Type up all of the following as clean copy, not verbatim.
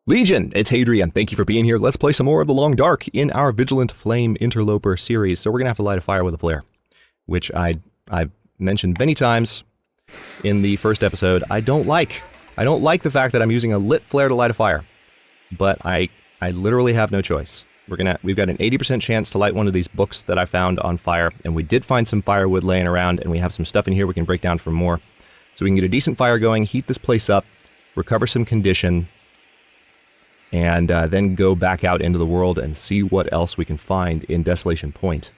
Legion, it's Hadrian. Thank you for being here. Let's play some more of the Long Dark in our Vigilant Flame Interloper series. So we're going to have to light a fire with a flare, which I've mentioned many times in the first episode. I don't like the fact that I'm using a lit flare to light a fire, but I literally have no choice. We've got an 80% chance to light one of these books that I found on fire, and we did find some firewood laying around, and we have some stuff in here we can break down for more. So we can get a decent fire going, heat this place up, recover some condition, and then go back out into the world and see what else we can find in Desolation Point.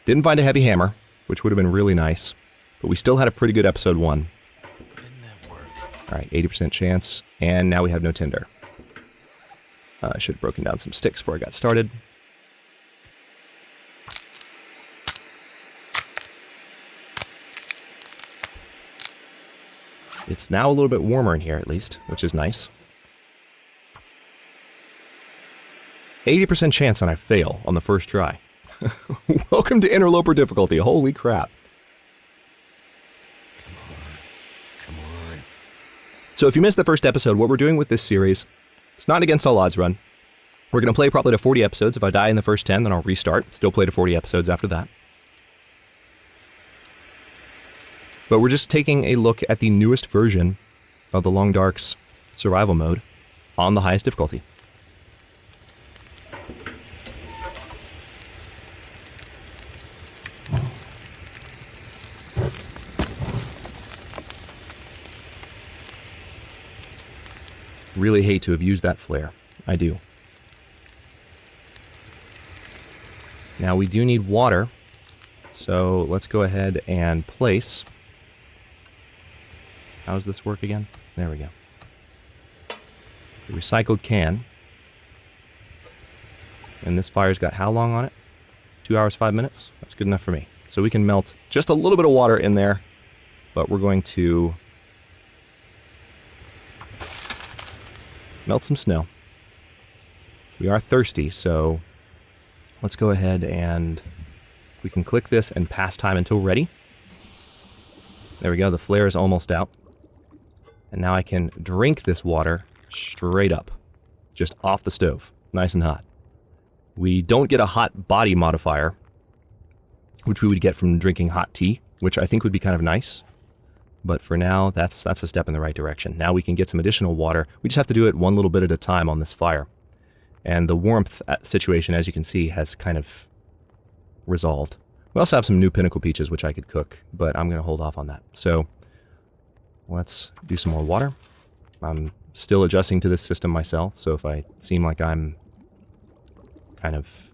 Didn't find a heavy hammer, which would have been really nice, but we still had a pretty good episode 1. Didn't that work? Alright, 80% chance, and now we have no tinder. I should have broken down some sticks before I got started. It's now a little bit warmer in here, at least, which is nice. 80% chance and I fail on the first try. Welcome to Interloper difficulty, holy crap. Come on. So if you missed the first episode, what we're doing with this series, it's not an against all odds run. We're going to play probably to 40 episodes. If I die in the first 10, then I'll restart. Still play to 40 episodes after that. But we're just taking a look at the newest version of the Long Dark's survival mode on the highest difficulty. Really hate to have used that flare. I do. Now we do need water, so let's go ahead and place. How does this work again? There we go. The recycled can. And this fire's got how long on it? 2 hours, 5 minutes? That's good enough for me. So we can melt just a little bit of water in there, but we're going to melt some snow. We are thirsty, so let's go ahead and we can click this and pass time until ready. There we go, the flare is almost out. And now I can drink this water straight up, just off the stove, nice and hot. We don't get a hot body modifier, which we would get from drinking hot tea, which I think would be kind of nice. But for now, that's a step in the right direction. Now we can get some additional water. We just have to do it one little bit at a time on this fire. And the warmth situation, as you can see, has kind of resolved. We also have some new pinnacle peaches, which I could cook, but I'm going to hold off on that. So let's do some more water. I'm still adjusting to this system myself, so if I seem like I'm kind of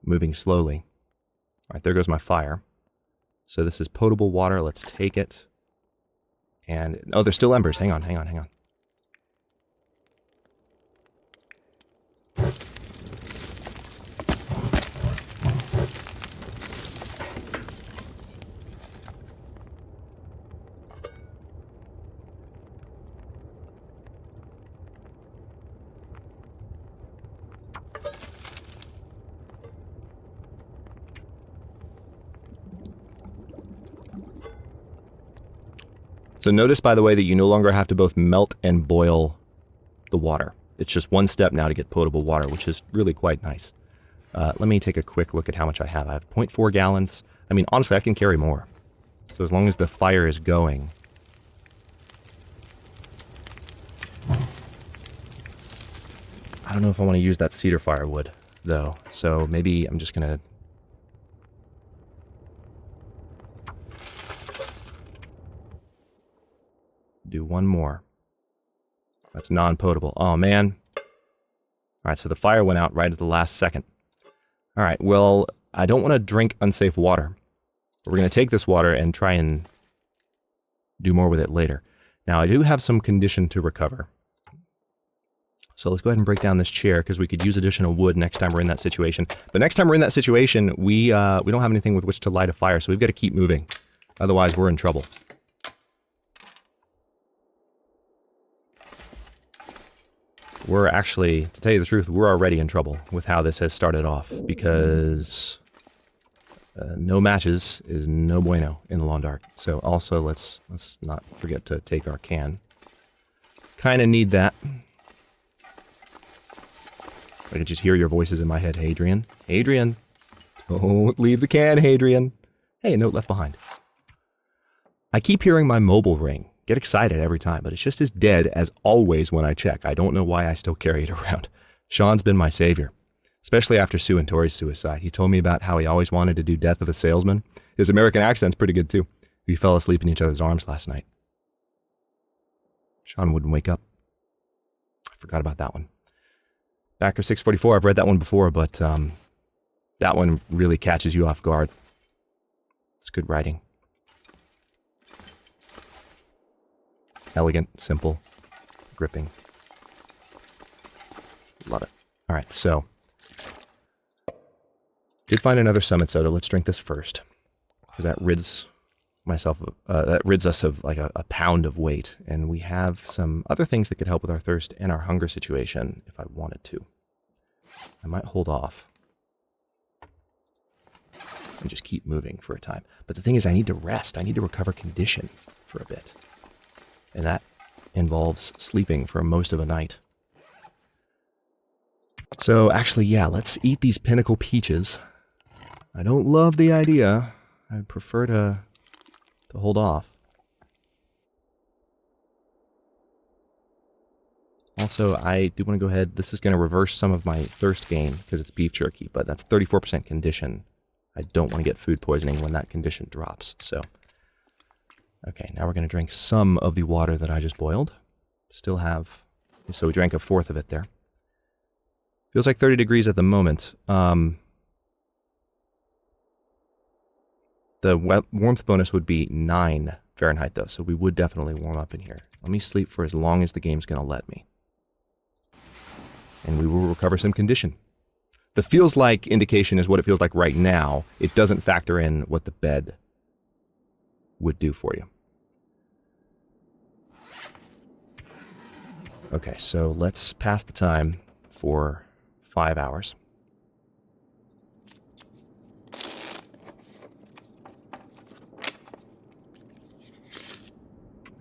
moving slowly. All right, there goes my fire. So this is potable water. Let's take it. And, oh, there's still embers. Hang on. So notice, by the way, that you no longer have to both melt and boil the water. It's just one step now to get potable water, which is really quite nice. Let me take a quick look at how much I have. I have 0.4 gallons. I mean, honestly, I can carry more. So as long as the fire is going. I don't know if I want to use that cedar firewood, though. So maybe I'm just going to do one more. That's non-potable. Oh, man. Alright, so the fire went out right at the last second. Alright, well, I don't want to drink unsafe water. But we're going to take this water and try and do more with it later. Now, I do have some condition to recover. So let's go ahead and break down this chair, because we could use additional wood next time we're in that situation. But next time we're in that situation, we don't have anything with which to light a fire, so we've got to keep moving. Otherwise, we're in trouble. We're actually, to tell you the truth, we're already in trouble with how this has started off, because No matches is no bueno in the long dark. So also let's not forget to take our can. Kind of need that. I can just hear your voices in my head. Hadrian. Hadrian. Don't leave the can, Hadrian. Hey, a note left behind. I keep hearing my mobile ring. Get excited every time, but it's just as dead as always when I check. I don't know why I still carry it around. Sean's been my savior, especially after Sue and Tori's suicide. He told me about how he always wanted to do Death of a Salesman. His American accent's pretty good, too. We fell asleep in each other's arms last night. Sean wouldn't wake up. I forgot about that one. Backer 644, I've read that one before, but that one really catches you off guard. It's good writing. Elegant, simple, gripping. Love it. All right, so did find another summit soda. Let's drink this first, because that rids us of like a pound of weight, and we have some other things that could help with our thirst and our hunger situation if I wanted to. I might hold off and just keep moving for a time. But the thing is, I need to rest. I need to recover condition for a bit. And that involves sleeping for most of a night. So actually, yeah, let's eat these Pinnacle Peaches. I don't love the idea. I prefer to hold off. Also, I do want to go ahead. This is going to reverse some of my thirst gain because it's beef jerky, but that's 34% condition. I don't want to get food poisoning when that condition drops, so... Okay, now we're going to drink some of the water that I just boiled. Still have... So we drank a fourth of it there. Feels like 30 degrees at the moment. The warmth bonus would be 9 Fahrenheit, though, so we would definitely warm up in here. Let me sleep for as long as the game's going to let me. And we will recover some condition. The feels like indication is what it feels like right now. It doesn't factor in what the bed would do for you. Okay, so let's pass the time for 5 hours.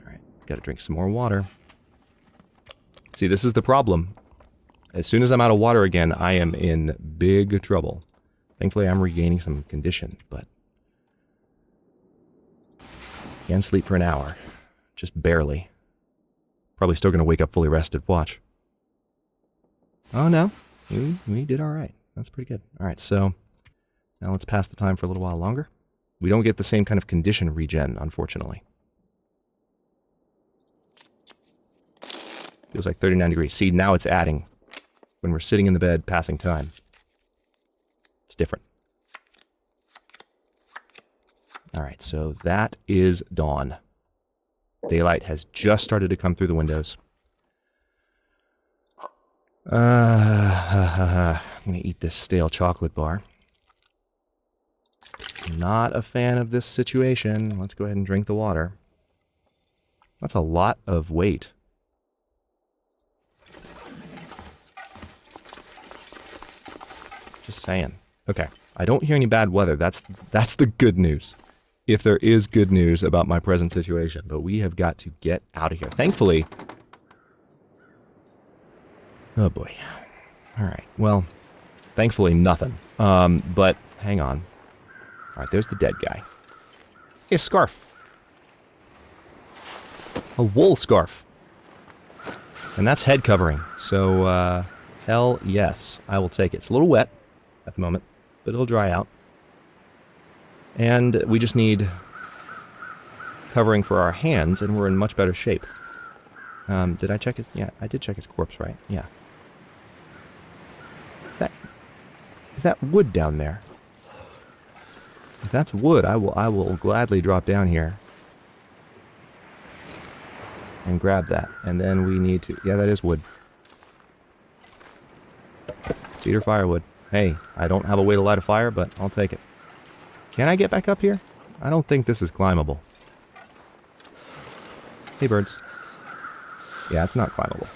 Alright, gotta drink some more water. See, this is the problem. As soon as I'm out of water again, I am in big trouble. Thankfully, I'm regaining some condition, but... Can't sleep for an hour. Just barely. Probably still going to wake up fully rested. Watch. Oh, no. We did all right. That's pretty good. All right, so now let's pass the time for a little while longer. We don't get the same kind of condition regen, unfortunately. Feels like 39 degrees. See, now it's adding. When we're sitting in the bed, passing time. It's different. Alright, so that is dawn. Daylight has just started to come through the windows. I'm going to eat this stale chocolate bar. Not a fan of this situation. Let's go ahead and drink the water. That's a lot of weight. Just saying. Okay, I don't hear any bad weather. That's the good news. If there is good news about my present situation, but we have got to get out of here. Thankfully... Oh boy. Alright, well, thankfully nothing. But, hang on. Alright, there's the dead guy. Hey, a scarf. A wool scarf. And that's head covering, so, hell yes, I will take it. It's a little wet at the moment, but it'll dry out. And we just need covering for our hands, and we're in much better shape. Did I check it? Yeah, I did check his corpse, right? Yeah. Is that wood down there? If that's wood, I will gladly drop down here and grab that. And then we need to... Yeah, that is wood. Cedar firewood. Hey, I don't have a way to light a fire, but I'll take it. Can I get back up here? I don't think this is climbable. Hey, birds. Yeah, it's not climbable.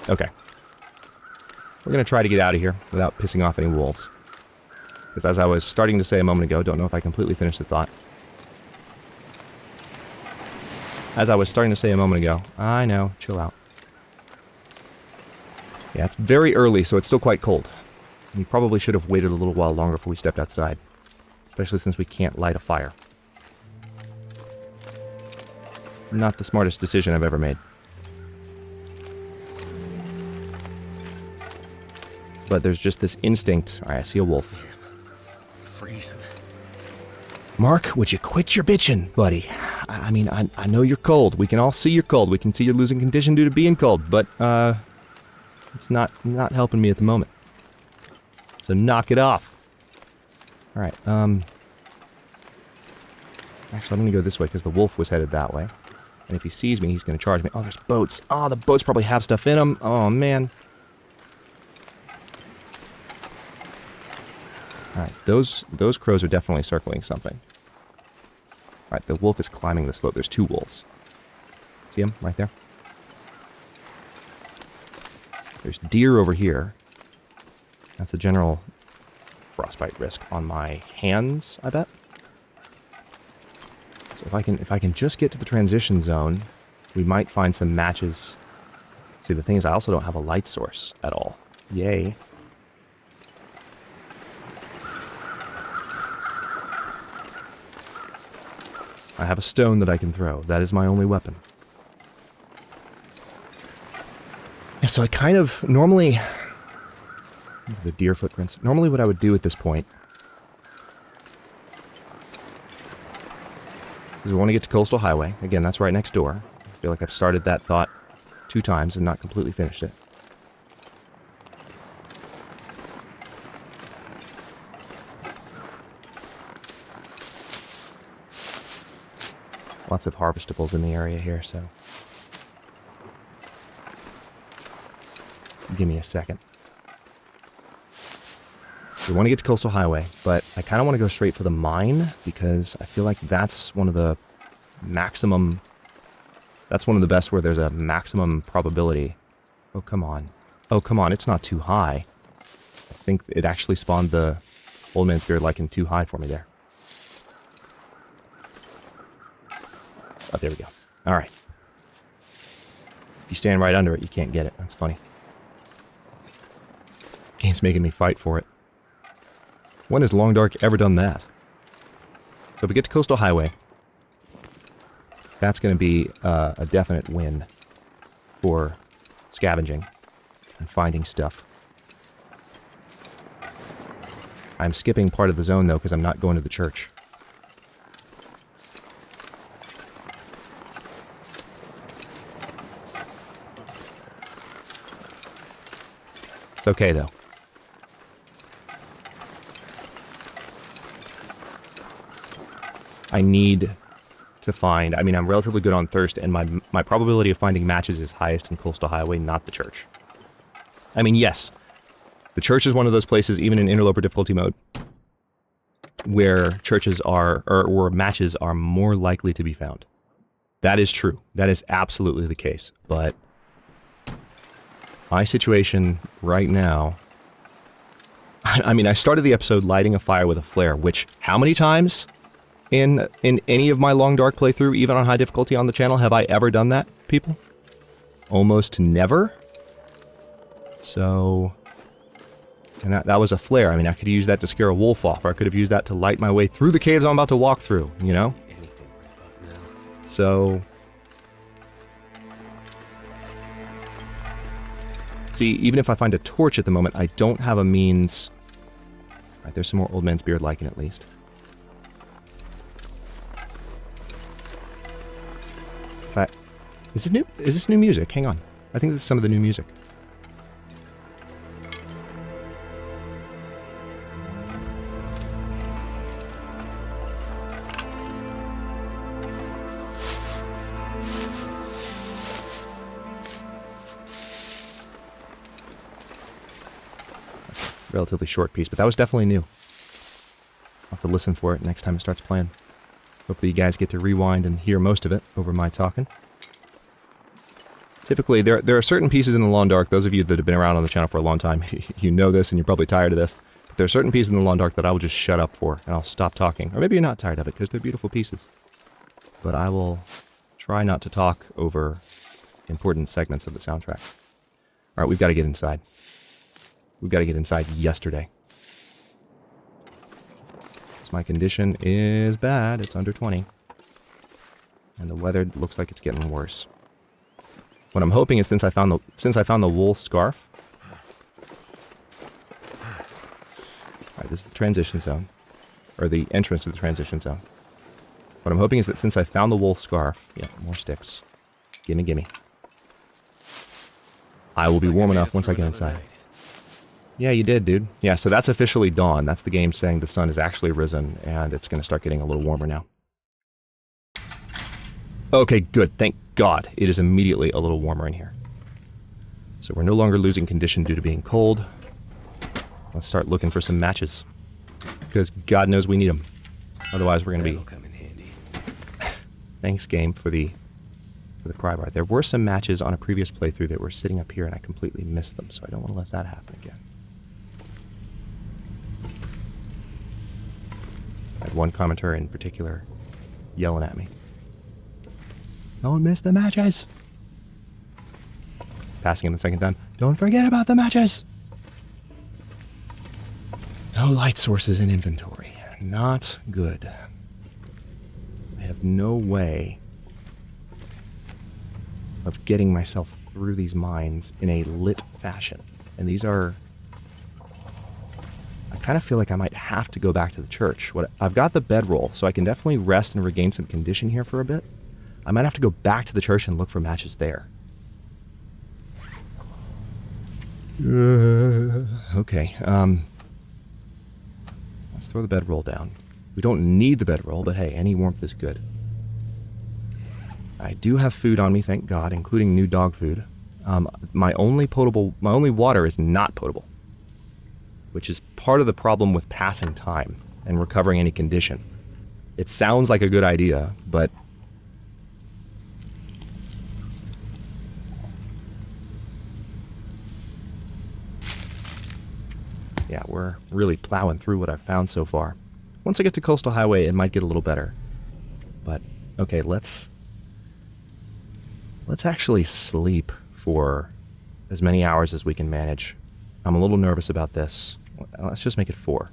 Okay. We're going to try to get out of here without pissing off any wolves. Because as I was starting to say a moment ago, don't know if I completely finished the thought. As I was starting to say a moment ago, I know, chill out. Yeah, it's very early, so it's still quite cold. We probably should have waited a little while longer before we stepped outside. Especially since we can't light a fire. Not the smartest decision I've ever made. But there's just this instinct. Alright, I see a wolf. Man, I'm freezing. Mark, would you quit your bitching, buddy? I mean, I know you're cold. We can all see you're cold. We can see you're losing condition due to being cold, but, it's not helping me at the moment. So knock it off. Alright, actually, I'm gonna go this way, because the wolf was headed that way. And if he sees me, he's gonna charge me. Oh, there's boats. Oh, the boats probably have stuff in them. Oh, man. Alright, those crows are definitely circling something. Alright, the wolf is climbing the slope. There's two wolves. See him? Right there? There's deer over here. That's a general frostbite risk on my hands, I bet. So if I can just get to the transition zone, we might find some matches. See, the thing is, I also don't have a light source at all. Yay. I have a stone that I can throw. That is my only weapon. Yeah, so I kind of normally... The deer footprints. Normally what I would do at this point is we want to get to Coastal Highway. Again, that's right next door. I feel like I've started that thought 2 times and not completely finished it. Lots of harvestables in the area here, so... Give me a second. We want to get to Coastal Highway, but I kind of want to go straight for the mine, because I feel like that's one of the maximum... That's one of the best where there's a maximum probability. Oh, come on. Oh, come on, it's not too high. I think it actually spawned the Old Man's Beard Lichen too high for me there. Oh, there we go. Alright. If you stand right under it, you can't get it. That's funny. Game's making me fight for it. When has Long Dark ever done that? So if we get to Coastal Highway, that's going to be a definite win for scavenging and finding stuff. I'm skipping part of the zone, though, because I'm not going to the church. It's okay, though. I need to find... I mean, I'm relatively good on thirst, and my probability of finding matches is highest in Coastal Highway, not the church. I mean, yes, the church is one of those places, even in Interloper difficulty mode, where churches are... or where matches are more likely to be found. That is true. That is absolutely the case, but... my situation right now... I mean, I started the episode lighting a fire with a flare, which, how many times in any of my Long Dark playthrough, even on high difficulty on the channel, have I ever done that, people? Almost never. So... and that was a flare. I mean, I could use that to scare a wolf off, or I could have used that to light my way through the caves I'm about to walk through, you know? Anything right about now. So... see, even if I find a torch at the moment, I don't have a means... Alright, there's some more Old Man's Beard Lichen at least. In fact, is this new music? Hang on. I think this is some of the new music. Relatively short piece, but that was definitely new. I'll have to listen for it next time it starts playing. Hopefully you guys get to rewind and hear most of it over my talking. So Typically, there are certain pieces in the Long Dark, those of you that have been around on the channel for a long time, you know this and you're probably tired of this. But there are certain pieces in the Long Dark that I will just shut up for, and I'll stop talking. Or maybe you're not tired of it, because they're beautiful pieces. But I will try not to talk over important segments of the soundtrack. Alright, we've got to get inside. We've got to get inside yesterday. Because my condition is bad, it's under 20. And the weather looks like it's getting worse. What I'm hoping is since I found the wool scarf. Alright, this is the transition zone. Or the entrance to the transition zone. What I'm hoping is that since I found the wool scarf, yeah, more sticks. Gimme, gimme. I will be warm enough once I get inside. Yeah, you did, dude. Yeah, so that's officially dawn. That's the game saying the sun has actually risen, and it's going to start getting a little warmer now. Okay, good. Thank God. It is immediately a little warmer in here. So we're no longer losing condition due to being cold. Let's start looking for some matches. Because God knows we need them. Otherwise we're going to be... come in handy. Thanks, game, for the pry bar. There were some matches on a previous playthrough that were sitting up here and I completely missed them, so I don't want to let that happen again. I had one commenter in particular yelling at me. Don't miss the matches! Passing him the second time. Don't forget about the matches! No light sources in inventory. Not good. I have no way of getting myself through these mines in a lit fashion. And these are... I kind of feel like I might have to go back to the church. I've got the bedroll, so I can definitely rest and regain some condition here for a bit. I might have to go back to the church and look for matches there. Okay, let's throw the bedroll down. We don't need the bedroll, but hey, any warmth is good. I do have food on me, thank God, including new dog food. My only water is not potable, which is part of the problem with passing time and recovering any condition. It sounds like a good idea, but yeah, we're really plowing through what I've found so far. Once I get to Coastal Highway, it might get a little better. But, okay, let's actually sleep for as many hours as we can manage. I'm a little nervous about this. Let's just make it 4.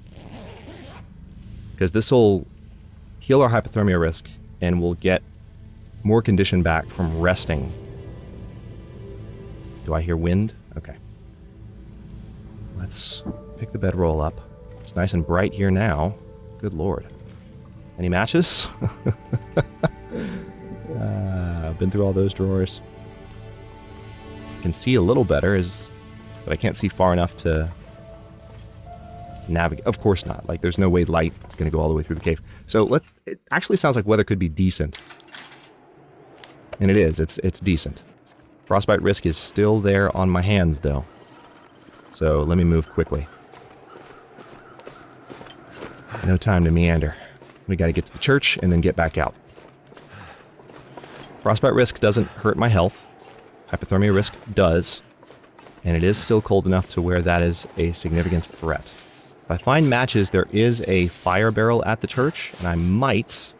Because this will heal our hypothermia risk, and we'll get more condition back from resting. Do I hear wind? Okay. Let's pick the bedroll up. It's nice and bright here now. Good lord. Any matches? I've been through all those drawers. I can see a little better, but I can't see far enough to navigate. Of course not. Like, there's no way light is going to go all the way through the cave. So it actually sounds like weather could be decent. And it is. It's decent. Frostbite risk is still there on my hands, though. So let me move quickly. No time to meander. We gotta get to the church and then get back out. Frostbite risk doesn't hurt my health. Hypothermia risk does. And it is still cold enough to where that is a significant threat. If I find matches, there is a fire barrel at the church, and I might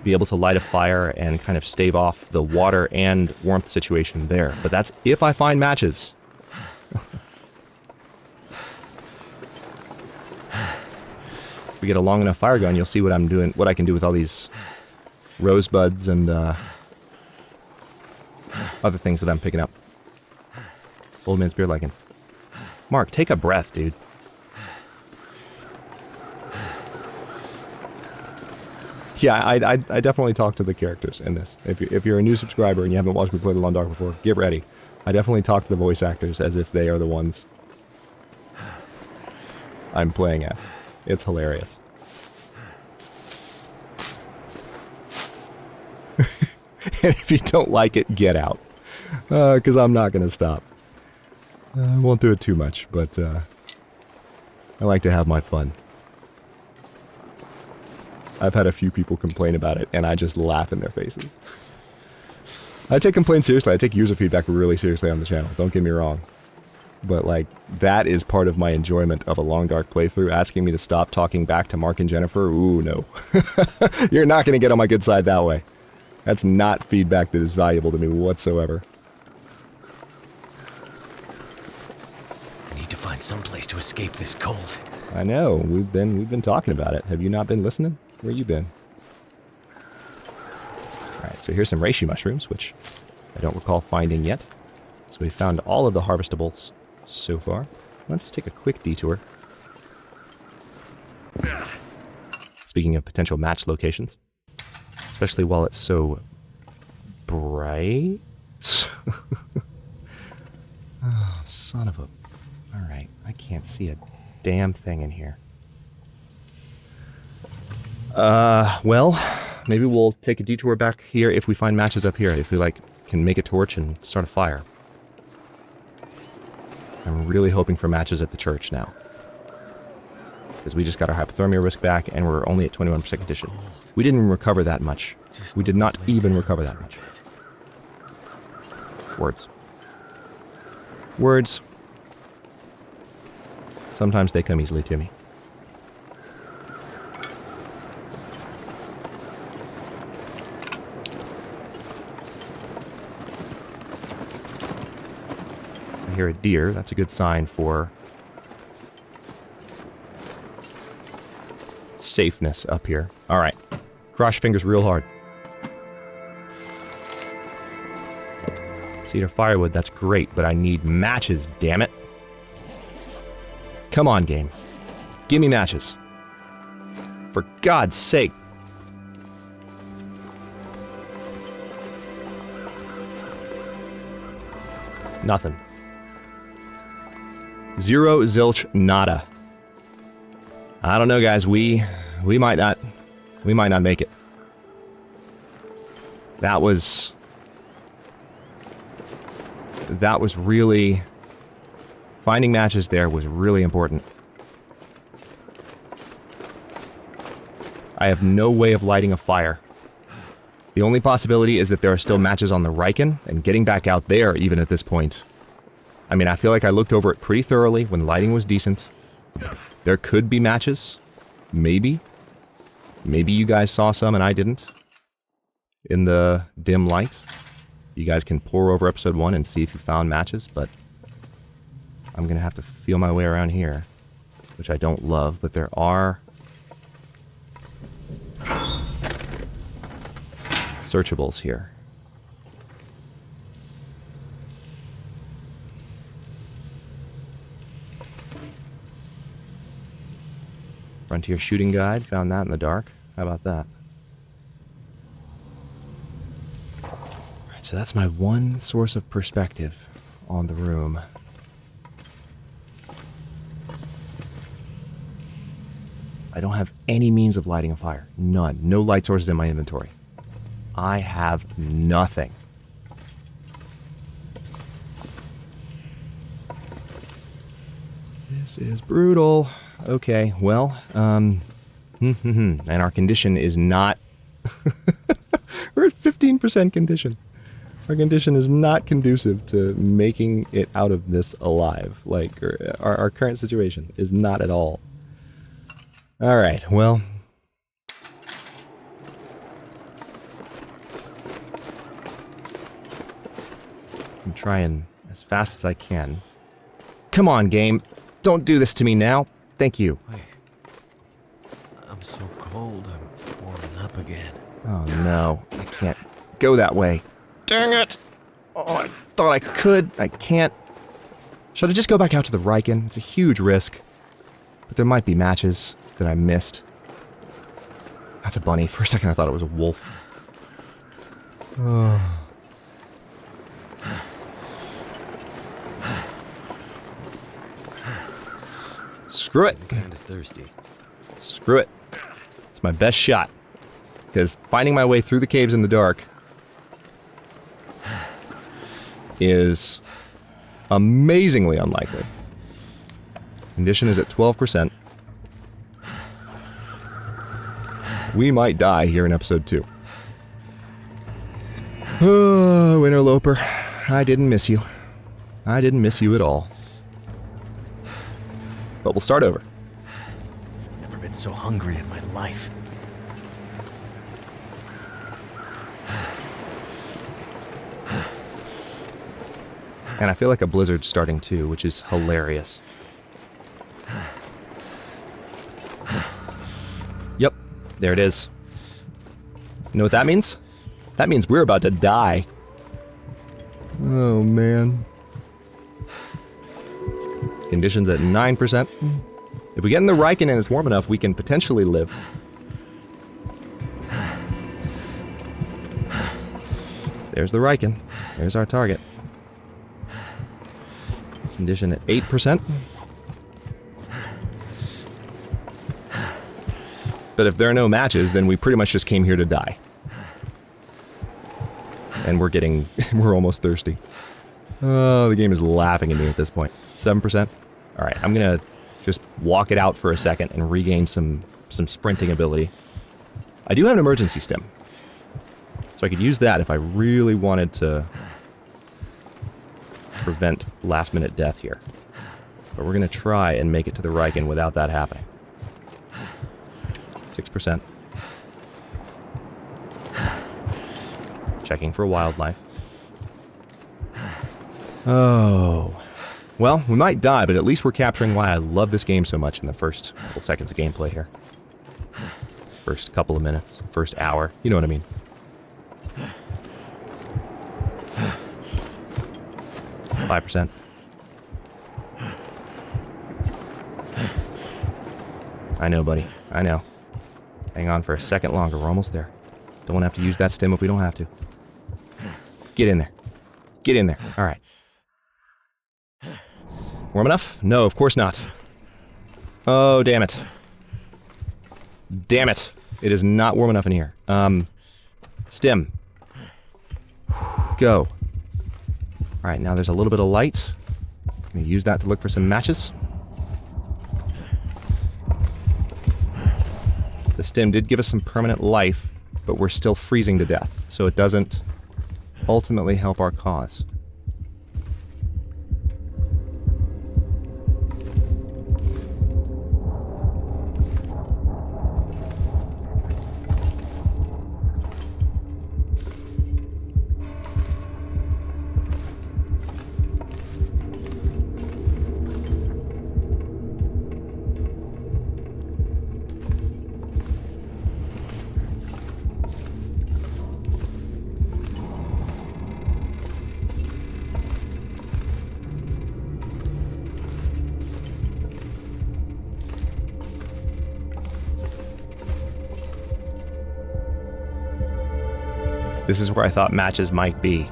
be able to light a fire and kind of stave off the water and warmth situation there. But that's if I find matches. If we get a long enough fire gun, you'll see what I'm doing, what I can do with all these rosebuds and other things that I'm picking up. Old man's beard lichen. Mark, take a breath, dude. Yeah, I definitely talk to the characters in this. If you're a new subscriber and you haven't watched me play The Long Dark before, get ready. I definitely talk to the voice actors as if they are the ones I'm playing as. It's hilarious. And if you don't like it, get out. Because I'm not going to stop. I won't do it too much, but I like to have my fun. I've had a few people complain about it, and I just laugh in their faces. I take complaints seriously. I take user feedback really seriously on the channel. Don't get me wrong. But, like, that is part of my enjoyment of a Long Dark playthrough. Asking me to stop talking back to Mark and Jennifer, ooh, no. You're not going to get on my good side that way. That's not feedback that is valuable to me whatsoever. I need to find some place to escape this cold. I know. We've been talking about it. Have you not been listening? Where you been? Alright, so here's some reishi mushrooms, which I don't recall finding yet. So we found all of the harvestables so far. Let's take a quick detour. Speaking of potential match locations. Especially while it's so bright. Oh, son of a... Alright, I can't see a damn thing in here. Well, maybe we'll take a detour back here if we find matches up here. If we, like, can make a torch and start a fire. I'm really hoping for matches at the church now. Because we just got our hypothermia risk back, and we're only at 21% condition. We didn't recover that much. We did not even recover that much. Words. Words. Sometimes they come easily to me. I hear a deer. That's a good sign for safeness up here. Alright. Cross fingers real hard. Cedar firewood, that's great, but I need matches, damn it. Come on, game. Give me matches. For God's sake. Nothing. Zero, zilch, nada. I don't know, guys. We might not make it. That was really... Finding matches there was really important. I have no way of lighting a fire. The only possibility is that there are still matches on the Riken, and getting back out there, even at this point. I mean, I feel like I looked over it pretty thoroughly when lighting was decent. There could be matches. Maybe. Maybe you guys saw some and I didn't. In the dim light. You guys can pore over episode 1 and see if you found matches, but I'm gonna have to feel my way around here, which I don't love, but there are searchables here. Frontier shooting guide, found that in the dark. How about that? Alright, so that's my one source of perspective on the room. I don't have any means of lighting a fire. None. No light sources in my inventory. I have nothing. This is brutal. Okay, well, and our condition is not... We're at 15% condition. Our condition is not conducive to making it out of this alive. Like, our current situation is not at all. Alright, well... I'm trying as fast as I can. Come on, game. Don't do this to me now. Thank you. Wait. I'm so cold, I'm warming up again. Oh no, I can't go that way. Dang it! Oh, I thought I could. I can't. Should I just go back out to the Riken? It's a huge risk. But there might be matches that I missed. That's a bunny. For a second I thought it was a wolf. Oh. Screw it. I'm kinda thirsty. Screw it. It's my best shot. Because finding my way through the caves in the dark is amazingly unlikely. Condition is at 12%. We might die here in episode 2. Oh, Interloper. I didn't miss you. I didn't miss you at all. But we'll start over. Never been so hungry in my life. And I feel like a blizzard's starting too, which is hilarious. Yep, there it is. You know what that means? That means we're about to die. Oh, man. Conditions at 9%. If we get in the Riken and it's warm enough, we can potentially live. There's the Riken. There's our target. Condition at 8%. But if there are no matches, then we pretty much just came here to die. And we're almost thirsty. Oh, the game is laughing at me at this point. 7%. Alright, I'm gonna just walk it out for a second and regain some sprinting ability. I do have an emergency stim. So I could use that if I really wanted to prevent last-minute death here. But we're gonna try and make it to the Riken without that happening. 6%. Checking for wildlife. Oh. Well, we might die, but at least we're capturing why I love this game so much in the first couple seconds of gameplay here. First couple of minutes. First hour. You know what I mean. %. I know, buddy. I know. Hang on for a second longer. We're almost there. Don't want to have to use that stim if we don't have to. Get in there. Get in there. All right. Warm enough? No, of course not. Oh, damn it. Damn it. It is not warm enough in here. Stim. Go. Alright, now there's a little bit of light. I'm going to use that to look for some matches. The stim did give us some permanent life, but we're still freezing to death, so it doesn't ultimately help our cause. This is where I thought matches might be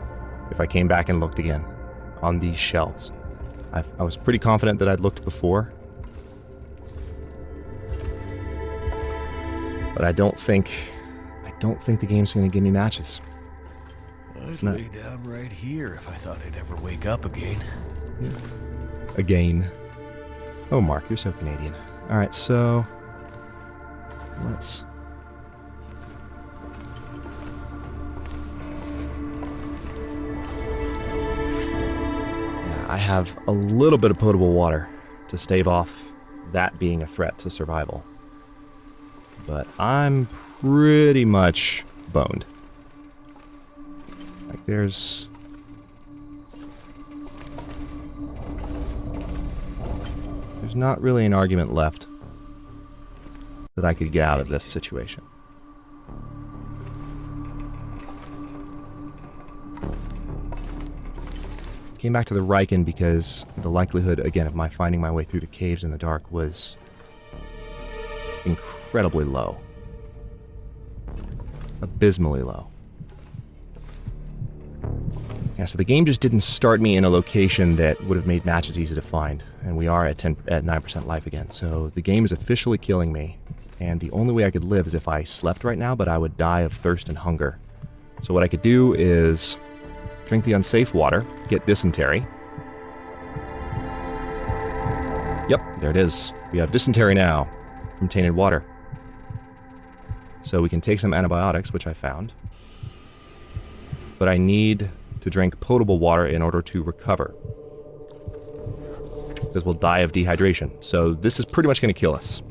if I came back and looked again on these shelves. I was pretty confident that I'd looked before, but I don't think the game's going to give me matches. I'd lay down right here if I thought I'd ever wake up again. Yeah. Again. Oh, Mark, you're so Canadian. All right, so let's. I have a little bit of potable water to stave off that being a threat to survival. But I'm pretty much boned. Like there's not really an argument left that I could get out of this situation. Came back to the Riken because the likelihood, again, of my finding my way through the caves in the dark was incredibly low. Abysmally low. Yeah, so the game just didn't start me in a location that would have made matches easy to find, and we are at 9% life again, so the game is officially killing me, and the only way I could live is if I slept right now, but I would die of thirst and hunger. So what I could do is drink the unsafe water, get dysentery. Yep, there it is. We have dysentery now from tainted water. So we can take some antibiotics, which I found. But I need to drink potable water in order to recover. Because we'll die of dehydration. So this is pretty much going to kill us.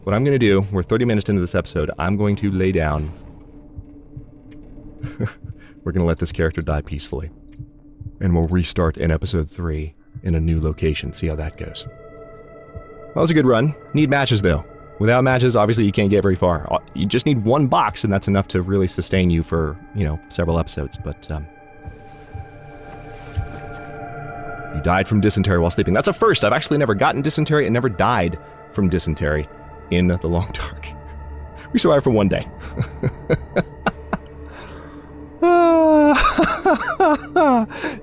What I'm going to do, we're 30 minutes into this episode, I'm going to lay down. We're going to let this character die peacefully. And we'll restart in episode 3 in a new location, see how that goes. That was a good run. Need matches, though. Without matches, obviously you can't get very far. You just need one box, and that's enough to really sustain you for, several episodes. But, you died from dysentery while sleeping. That's a first. I've actually never gotten dysentery and never died from dysentery in the Long Dark. We survived for one day.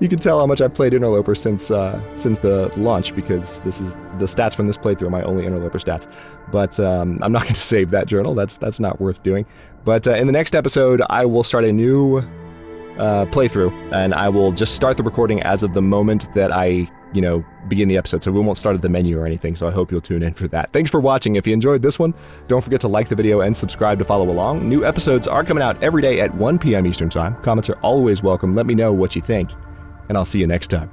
You can tell how much I've played Interloper since the launch, because this is the stats from this playthrough, my only Interloper stats. But I'm not going to save that journal. That's not worth doing. But in the next episode, I will start a new playthrough, and I will just start the recording as of the moment that I begin the episode, so we won't start at the menu or anything, so I hope you'll tune in for that. Thanks for watching. If you enjoyed this one, don't forget to like the video and subscribe to follow along. New episodes are coming out every day at 1 p.m. Eastern Time. Comments are always welcome. Let me know what you think, and I'll see you next time.